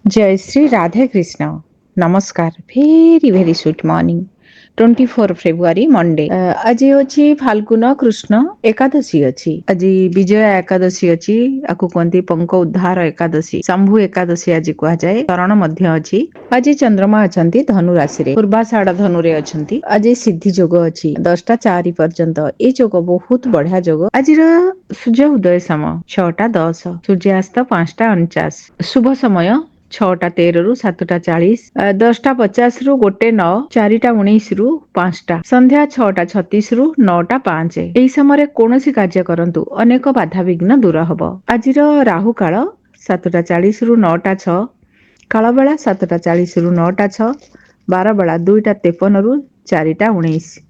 जय श्री राधे कृष्ण। नमस्कार। भेरी भेरी sweet morning. 24 February Monday. आज अछि फाल्गुन कृष्ण एकादशी अछि। आज विजय एकादशी अछि। आकु कहती पंक उद्धार एकादशी, शंभु एकादशी आज कह जाए। करण मध्य अछि। आज चंद्रमा अछंती धनु राशि रे, पूर्वाषाढ़ धनु रे अछंती। आज सिद्धि जोग अछि 10टा 4 पर्यंत। ए जोग बहुत बढ़िया जोग। आज सूर्य उदय समय 6टा 10, सूर्यास्त 5टा 49। शुभ समय 6टा 13 ରୁ 7ଟା 40, 10ଟା 50 ରୁ 1ଟେ 9, 4ଟା 19 ରୁ 5ଟା, ସନ୍ଧ୍ୟା 6ଟା 36 ରୁ 9ଟା 5। ଏହି ସମୟରେ କୌଣସି କାର୍ଯ୍ୟ କରନ୍ତୁ, ଅନେକ ବାଧାବିଘ୍ନ ଦୂର ହବ। ଆଜିର ରାହୁ କାଳ 7ଟା 40 ରୁ 9ଟା 6, କାଳବେଳା 7ଟା 40 ରୁ 9ଟା 6, ବାରବେଳା 2ଟା 53 ରୁ 4ଟା 19।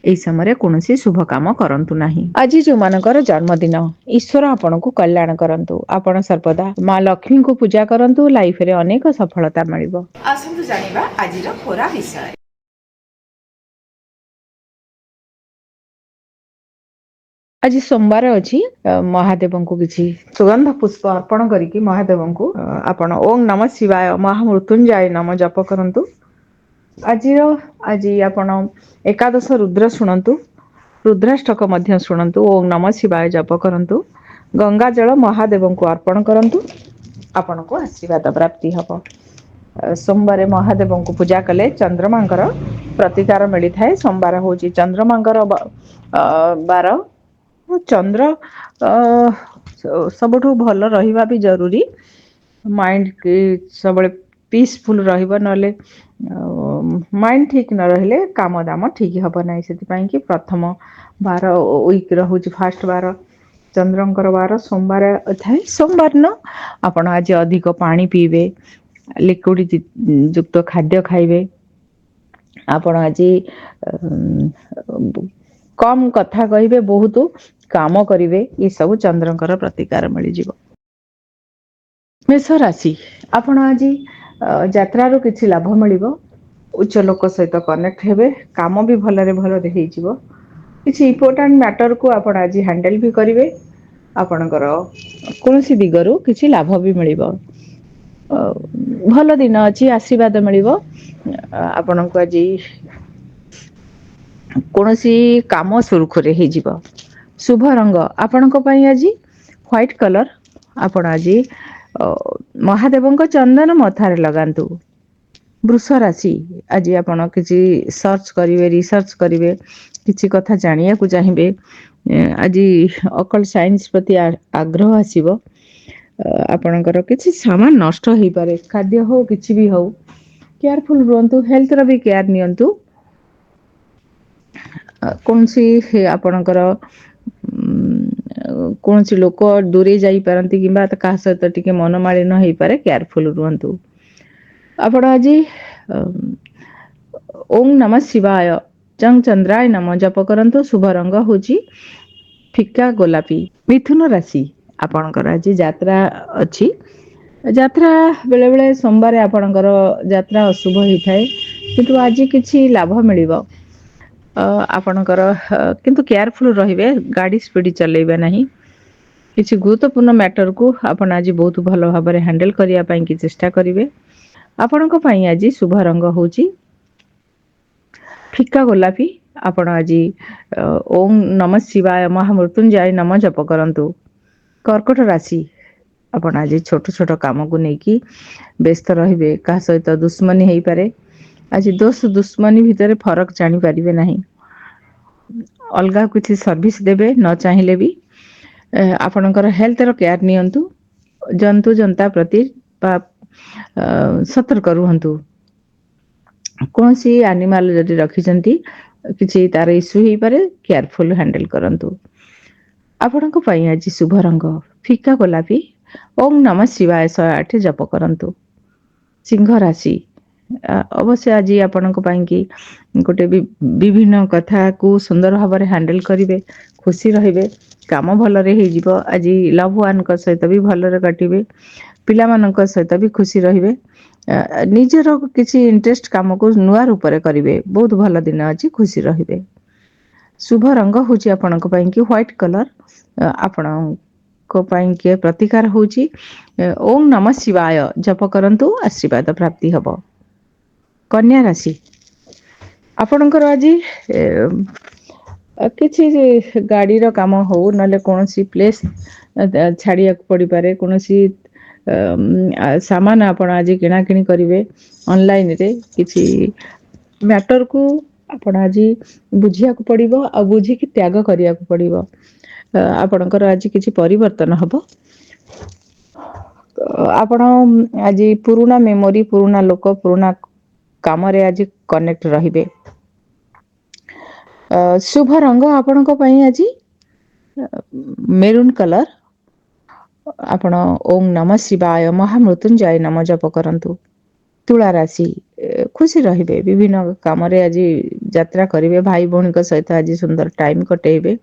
ଏହି ସମୟରେ କୌଣସି ଶୁଭ କାମ କରନ୍ତୁ ନାହିଁ। ଆଜି ଯୋଉମାନଙ୍କର ଜନ୍ମଦିନ, ଈଶ୍ୱର ଆପଣଙ୍କୁ କଲ୍ୟାଣ କରନ୍ତୁ। ଆପଣ ସର୍ବଦା ମା ଲକ୍ଷ୍ମୀଙ୍କୁ ପୂଜା କରନ୍ତୁ, ଲାଇଫରେ ଅନେକ ସଫଳତା ମିଳିବ। ଆସନ୍ତୁ ଜାଣିବା ଆଜିର ଖୋରା ବିଷୟରେ। ଆଜି ସୋମବାର ଅଛି। ମହାଦେବଙ୍କୁ କିଛି ସୁଗନ୍ଧ ପୁଷ୍ପ ଅର୍ପଣ କରିକି ମହାଦେବଙ୍କୁ ଆପଣ ଓଂ ନମ ଶିବାୟ ମହାମୃତ୍ୟୁଞ୍ଜୟ ନମ ଜପ କରନ୍ତୁ। ଆଜି ଆପଣ ଏକାଦଶ ରୁଦ୍ର ଶୁଣନ୍ତୁ, ରୁଦ୍ରାଷ୍ଟକ ମଧ୍ୟ ଶୁଣନ୍ତୁ, ଓଂ ନମ ଶିବାୟ ଜପ କରନ୍ତୁ, ଗଙ୍ଗା ଜଳ ମହାଦେବଙ୍କୁ ଅର୍ପଣ କରନ୍ତୁ, ଆପଣଙ୍କୁ ଆଶୀର୍ବାଦ ପ୍ରାପ୍ତି ହବ। ସୋମବାର ମହାଦେବଙ୍କୁ ପୂଜା କଲେ ଚନ୍ଦ୍ରମାଙ୍କର ପ୍ରତିକାର ମିଳିଥାଏ। ସୋମବାର ହଉଛି ଚନ୍ଦ୍ରମାଙ୍କର ବାର। ଚନ୍ଦ୍ର ସବୁଠୁ ଭଲ ରହିବା ବି ଜରୁରୀ। ମାଇଣ୍ଡ କି ସବୁବେଳେ ପିସଫୁଲ ରହିବ, ନହେଲେ ମାଇଣ୍ଡ ଠିକ ନ ରହିଲେ କାମ ଦାମ ଠିକ ହବ ନାହିଁ। ସେଥିପାଇଁ କି ପ୍ରଥମ ବାର ୱିକ ର ହଉଛି ଫାଷ୍ଟ ବାର, ଚନ୍ଦ୍ରଙ୍କର ବାର ସୋମବାର ଥାଏ। ସୋମବାର ନ ଆପଣ ଆଜି ଅଧିକ ପାଣି ପିଇବେ, ଲିକ୍ୱିଡ ଯୁକ୍ତ ଖାଦ୍ୟ ଖାଇବେ। ଆପଣ ଆଜି କମ କଥା କହିବେ, ବହୁତ କାମ କରିବେ। ଏ ସବୁ ଚନ୍ଦ୍ରଙ୍କର ପ୍ରତିକାର ମିଳିଯିବ। ମେଷ ରାଶି, ଆପଣ ଆଜି ଯାତ୍ରାରୁ କିଛି ଲାଭ ମିଳିବ। ଉଚ୍ଚ ଲୋକ ସହିତ କନେକ୍ଟ ହେବେ, କାମ ବି ଭଲରେ ହେଇଯିବ। କିଛି ଇମ୍ପୋର୍ଟାଣ୍ଟ ମ୍ୟାଟରକୁ ଆପଣ ଆଜି ହ୍ୟାଣ୍ଡେଲ ବି କରିବେ। ଆପଣଙ୍କର କୌଣସି ଦିଗରୁ କିଛି ଲାଭ ବି ମିଳିବ। ଭଲ ଦିନ ଅଛି, ଆଶୀର୍ବାଦ ମିଳିବ। ଆପଣଙ୍କୁ ଆଜି କୌଣସି କାମ ସୁରୁଖୁରୁରେ ହେଇଯିବ। ଶୁଭ ରଙ୍ଗ ଆପଣଙ୍କ ପାଇଁ ଆଜି ହ୍ୱାଇଟ କଲର। ଆପଣ ଆଜି ମହାଦେବଙ୍କ ଚନ୍ଦନ ମଥାରେ ଲଗାନ୍ତୁ। ବୃଷ ରାଶି, ଆଜି ଆପଣ କିଛି ସର୍ଚ୍ଚ କରିବେ, ରିସର୍ଚ୍ଚ କରିବେ, କିଛି କଥା ଜାଣିବାକୁ ଚାହିଁବେ। ଆଜି ଅକଲ ସାଇନ୍ସ ପ୍ରତି ଆଗ୍ରହ ଆସିବ। ଆପଣଙ୍କର କିଛି ସାମାନ ନଷ୍ଟ ହେଇପାରେ, ଖାଦ୍ୟ ହଉ କିଛି ବି ହଉ। କେୟାରଫୁଲ ରୁହନ୍ତୁ, ହେଲ୍ଥ ର ବି କେୟାର ନିଅନ୍ତୁ। କୌଣସି ଆପଣଙ୍କର କୌଣସି ଲୋକ ଦୂରେଇ ଯାଇପାରନ୍ତି, କିମ୍ବା କାହା ସହିତ ଟିକେ ମନମାଳିନ ହେଇପାରେ, କେୟାରଫୁଲ ରୁହନ୍ତୁ। ଆପଣ ଆଜି ଓಂ ନମ ଶିବାୟ ଚଙ୍ଗ ଚନ୍ଦ୍ରାୟ ନମ ଜପ କରନ୍ତୁ। ଶୁଭ ରଙ୍ଗ ହଉଛି ଫିକା ଗୋଲାପୀ। ମିଥୁନ ରାଶି, ଆପଣଙ୍କର ଆଜି ଯାତ୍ରା ଅଛି। ଯାତ୍ରା ବେଳେ ବେଳେ ସୋମବାର ଆପଣଙ୍କର ଯାତ୍ରା ଅଶୁଭ ହେଇଥାଏ, କିନ୍ତୁ ଆଜି କିଛି ଲାଭ ମିଳିବ। ଆପଣଙ୍କର କିନ୍ତୁ କେୟାରଫୁଲ ରହିବେ, ଗାଡି ସ୍ପିଡ ଚଲେଇବେ ନାହିଁ। କିଛି ଗୁରୁତ୍ୱପୂର୍ଣ୍ଣ ମ୍ୟାଟରକୁ ଆପଣ ଆଜି ବହୁତ ଭଲ ଭାବରେ ହ୍ୟାଣ୍ଡେଲ କରିବା ପାଇଁ କି ଚେଷ୍ଟା କରିବେ। ଆପଣଙ୍କ ପାଇଁ ଆଜି ଶୁଭ ରଙ୍ଗ ହଉଛି ଫିକା ଗୋଲାପୀ। ଆପଣ ଆଜି ଓಂ ନମ ଶିବାୟ ମହାମୃତ୍ୟୁଞ୍ଜୟ ନମ ଜପ କରନ୍ତୁ। କର୍କଟ ରାଶି, ଆପଣ ଆଜି ଛୋଟ ଛୋଟ କାମକୁ ନେଇକି ବ୍ୟସ୍ତ ରହିବେ। କାହା ସହିତ ଦୁଶ୍ମନୀ ହେଇପାରେ। ଆଜି ଦୋଷ ଦୁଶ୍ମନୀ ଭିତରେ ଫରକ ଜାଣିପାରିବେ ନାହିଁ। ଅଲଗା କିଛି ସର୍ଭିସ ଦେବେ ନ ଚାହିଁଲେ ବି। ଆପଣଙ୍କର ହେଲ୍ଥ ର କେୟାର ନିଅନ୍ତୁ। ଜନ୍ତୁ ଜନ୍ତା ପ୍ରତି ବା ସତର୍କ ରୁହନ୍ତୁ। କୌଣସି ଆନିମାଲ ଯଦି ରଖିଛନ୍ତି, କିଛି ତାର ଇସ୍ୟୁ ହେଇପାରେ, କେୟାରଫୁଲ ହ୍ୟାଣ୍ଡେଲ କରନ୍ତୁ। ଆପଣଙ୍କ ପାଇଁ ଆଜି ଶୁଭ ରଙ୍ଗ ଫିକା ଗୋଲାପୀ। ଓଂ ନମ ଶିବାୟ 108 ଜପ କରନ୍ତୁ। ସିଂହ ରାଶି, ଅବଶ୍ୟ ଆଜି ଆପଣଙ୍କ ପାଇଁ କି ଗୋଟେ ବିଭିନ୍ନ କଥାକୁ ସୁନ୍ଦର ଭାବରେ ହ୍ୟାଣ୍ଡେଲ କରିବେ, ଖୁସି ରହିବେ। କାମ ଭଲରେ ହେଇଯିବ। ଆଜି ଲଭ ୱାନଙ୍କ ସହିତ ବି ଭଲରେ କଟିବେ। ପିଲାମାନଙ୍କ ସହିତ ବି ଖୁସି ରହିବେ। ନିଜର କିଛି ଇଣ୍ଟରେଷ୍ଟ କାମକୁ ନୂଆ ରୂପରେ କରିବେ। ବହୁତ ଭଲ ଦିନ ଅଛି, ଖୁସି ରହିବେ। ଶୁଭ ରଙ୍ଗ ହଉଛି ଆପଣଙ୍କ ପାଇଁ କି ହ୍ୱାଇଟ କଲର। ଆପଣଙ୍କ ପାଇଁ କିଏ ପ୍ରତିକାର ହେଉଛି ଓಂ ନମ ଶିବାୟ ଜପ କରନ୍ତୁ ଆଶୀର୍ବାଦ ପ୍ରାପ୍ତି ହେବ। କନ୍ୟା ରାଶି ଆପଣଙ୍କର ଆଜି କିଛି ଗାଡିର କାମ ହଉ ନହେଲେ କୌଣସି ପ୍ଲେସ୍ ଛାଡିବାକୁ ପଡିପାରେ କୌଣସି ସାମାନ ଆପଣ ଆଜି କିଣାକିଣି କରିବେ ଅନଲାଇନରେ କିଛି ମ୍ୟାଟରକୁ ଆପଣ ଆଜି ବୁଝିବାକୁ ପଡିବ ଆଉ ବୁଝିକି ତ୍ୟାଗ କରିବାକୁ ପଡିବ। ଆପଣଙ୍କର ଆଜି କିଛି ପରିବର୍ତ୍ତନ ହବ। ଆପଣ ଆଜି ପୁରୁଣା ମେମୋରି ପୁରୁଣା ଲୋକ ପୁରୁଣା କାମରେ ଆଜି କନେକ୍ଟ ରହିବେ। ଶୁଭ ରଙ୍ଗ ଆପଣଙ୍କ ପାଇଁ ଆଜି ମେରୁନ୍ କଲର। ଆପଣ ଓಂ ନମ ଶିବାୟ ମହାମୃତ୍ୟୁଞ୍ଜୟ ନାମ ଜପ କରନ୍ତୁ। ତୁଳା ରାଶି ଖୁସି ରହିବେ ବିଭିନ୍ନ କାମରେ ଆଜି ଯାତ୍ରା କରିବେ ଭାଇ ଭଉଣୀଙ୍କ ସହିତ ଆଜି ସୁନ୍ଦର ଟାଇମ କଟେଇବେ।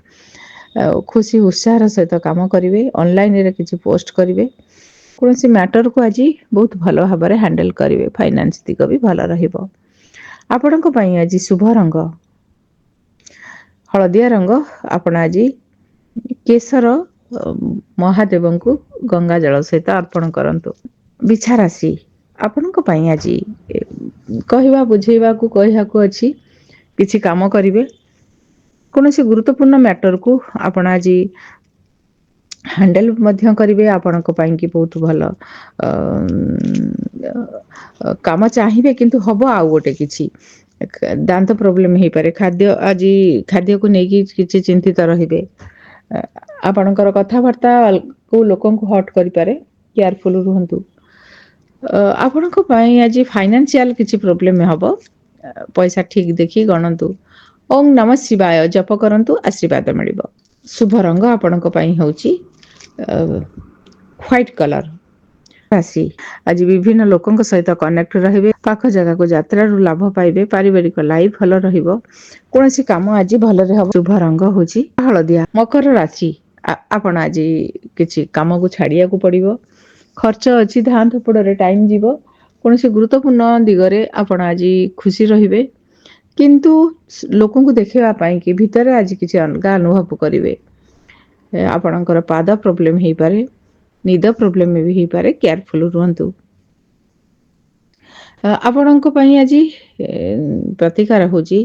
ଆଉ ଖୁସି ଉତ୍ସାହର ସହିତ କାମ କରିବେ ଅନଲାଇନରେ କିଛି ପୋଷ୍ଟ କରିବେ। କୌଣସି ମ୍ୟାଟରକୁ ଆଜି ବହୁତ ଭଲ ଭାବରେ ହ୍ୟାଣ୍ଡେଲ କରିବେ ଫାଇନାନ୍ସ ଦିଗ ବି ଭଲ ରହିବ। ଆପଣଙ୍କ ପାଇଁ ଆଜି ଶୁଭ ରଙ୍ଗ ହଳଦିଆ ରଙ୍ଗ ଆପଣ ଆଜି କେଶର ମହାଦେବଙ୍କୁ ଗଙ୍ଗା ଜଳ ସହିତ ଅର୍ପଣ କରନ୍ତୁ। ବିଛା ରାଶି ଆପଣଙ୍କ ପାଇଁ ଆଜି କହିବା ବୁଝେଇବାକୁ କହିବାକୁ ଅଛି କିଛି କାମ କରିବେ। କୌଣସି ଗୁରୁତ୍ୱପୂର୍ଣ୍ଣ ମ୍ୟାଟରକୁ ଆପଣ ଆଜି ହ୍ୟାଣ୍ଡେଲ ମଧ୍ୟ କରିବେ ଆପଣଙ୍କ ପାଇଁ କି ବହୁତ ଭଲ କାମ ଚାହିଁବେ କିନ୍ତୁ ହବ ଆଉ ଗୋଟେ କିଛି ଦାନ୍ତ ପ୍ରୋବ୍ଲେମ ହେଇପାରେ ଖାଦ୍ୟ ଆଜି ଖାଦ୍ୟକୁ ନେଇକି କିଛି ଚିନ୍ତିତ ରହିବେ। ଆପଣଙ୍କର କଥାବାର୍ତ୍ତା କୋଉ ଲୋକଙ୍କୁ ହଟ କରିପାରେ କେୟାରଫୁଲ ରୁହନ୍ତୁ। ଆପଣଙ୍କ ପାଇଁ ଆଜି ଫାଇନାନ୍ସିଆଲ କିଛି ପ୍ରୋବ୍ଲେମ ହବ। ପଇସା ଠିକ ଦେଖି ଗଣନ୍ତୁ। ଓଂ ନମ ଶିବାୟ ଜପ କରନ୍ତୁ ଆଶୀର୍ବାଦ ମିଳିବ। ଶୁଭ ରଙ୍ଗ ଆପଣଙ୍କ ପାଇଁ ହଉଛି ହ୍ୱାଇଟ କଲର। ରାଶି ଆଜି ବିଭିନ୍ନ ଲୋକଙ୍କ ସହିତ କନେକ୍ଟ ରହିବେ ପାଖ ଜାଗାକୁ ଯାତ୍ରାରୁ ଲାଭ ପାଇବେ ପାରିବାରିକ ଲାଇଫ ଭଲ ରହିବ। କୌଣସି କାମ ଆଜି ଭଲରେ ହବ ଶୁଭ ରଙ୍ଗ ହଉଛି ହଳଦିଆ। ମକର ରାଶି ଆପଣ ଆଜି କିଛି କାମକୁ ଛାଡିବାକୁ ପଡିବ। ଖର୍ଚ୍ଚ ଅଛି ଧାଁ ଧପଡରେ ଟାଇମ ଯିବ। କୌଣସି ଗୁରୁତ୍ୱପୂର୍ଣ୍ଣ ଦିଗରେ ଆପଣ ଆଜି ଖୁସି ରହିବେ। କିନ୍ତୁ ଲୋକଙ୍କୁ ଦେଖେଇବା ପାଇଁ କି ଭିତରେ ଆଜି କିଛି ଅଲଗା ଅନୁଭବ କରିବେ। ଆପଣଙ୍କର ପାଦ ପ୍ରୋବ୍ଲେମ ହେଇପାରେ। ନିଦ ପ୍ରୋବ୍ଲେମ ବି ହେଇପାରେ କେୟାରଫୁଲ ରୁହନ୍ତୁ। ଆପଣଙ୍କ ପାଇଁ ଆଜି ପ୍ରତିକାର ହଉଛି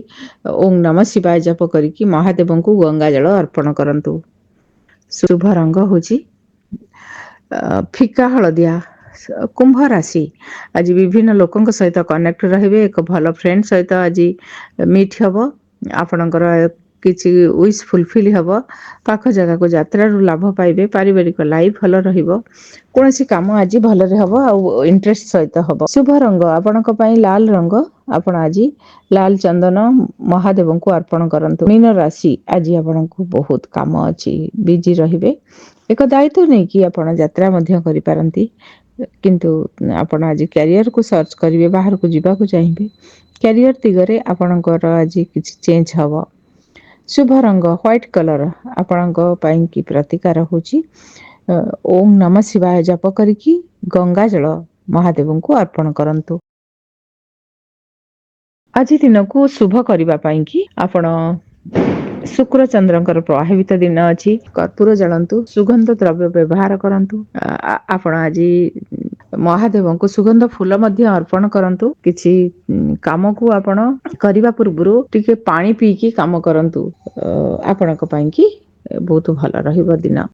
ଓଂ ନମ ଶିବାୟ ଜପ କରିକି ମହାଦେବଙ୍କୁ ଗଙ୍ଗା ଜଳ ଅର୍ପଣ କରନ୍ତୁ। ଶୁଭ ରଙ୍ଗ ହଉଛି ଫିକା ହଳଦିଆ। କୁମ୍ଭ ରାଶି ଆଜି ବିଭିନ୍ନ ଲୋକଙ୍କ ସହିତ କନେକ୍ଟ ରହିବେ ଏକ ଭଲ ଫ୍ରେଣ୍ଡ ସହିତ ଆଜି ମିଟ୍ ହବ ଆପଣଙ୍କର କିଛି ୱିଶ ଫୁଲଫିଲ୍ ହବ। ପାଖ ଜାଗାକୁ ଯାତ୍ରାରୁ ଲାଭ ପାଇବେ ପାରିବାରିକ ଲାଇଫ ଭଲ ରହିବ। କୌଣସି କାମ ଆଜି ଭଲରେ ହବ ଆଉ ଇଣ୍ଟରେଷ୍ଟ ସହିତ ହବ ଶୁଭ ରଙ୍ଗ ଆପଣଙ୍କ ପାଇଁ ଲାଲ ରଙ୍ଗ। ଆପଣ ଆଜି ଲାଲ ଚନ୍ଦନ ମହାଦେବଙ୍କୁ ଅର୍ପଣ କରନ୍ତୁ ମୀନ ରାଶି ଆଜି ଆପଣଙ୍କୁ ବହୁତ କାମ ଅଛି ବିଜି ରହିବେ ଏକ ଦାୟିତ୍ୱ ନେଇକି ଆପଣ ଯାତ୍ରା ମଧ୍ୟ କରିପାରନ୍ତି। କିନ୍ତୁ ଆପଣ ଆଜି କ୍ୟାରିଅରକୁ ସର୍ଚ୍ଚ କରିବେ ବାହାରକୁ ଯିବାକୁ ଚାହିଁବେ କ୍ୟାରିଅର ଦିଗରେ ଆପଣଙ୍କର ଆଜି କିଛି ଚେଞ୍ଜ ହବ। ଶୁଭ ରଙ୍ଗ ହ୍ୱାଇଟ କଲର ଆପଣଙ୍କ ପାଇଁ କି ପ୍ରତିକାର ହଉଛି ଓಂ ନମ ଶିବାୟ ଜପ କରିକି ଗଙ୍ଗା ଜଳ ମହାଦେବଙ୍କୁ ଅର୍ପଣ କରନ୍ତୁ। ଆଜି ଦିନକୁ ଶୁଭ କରିବା ପାଇଁ କି ଆପଣ ଶୁକ୍ର ଚନ୍ଦ୍ରଙ୍କର ପ୍ରଭାବିତ ଦିନ ଅଛି କର୍ପୁର ଜଳନ୍ତୁ ସୁଗନ୍ଧ ଦ୍ରବ୍ୟ ବ୍ୟବହାର କରନ୍ତୁ ଆପଣ ଆଜି ମହାଦେବଙ୍କୁ ସୁଗନ୍ଧ ଫୁଲ ମଧ୍ୟ ଅର୍ପଣ କରନ୍ତୁ କିଛି କାମକୁ ଆପଣ କରିବା ପୂର୍ବରୁ ଟିକେ ପାଣି ପିଇକି କାମ କରନ୍ତୁ ଆପଣଙ୍କ ପାଇଁ କି ବହୁତ ଭଲ ରହିବ ଦିନ।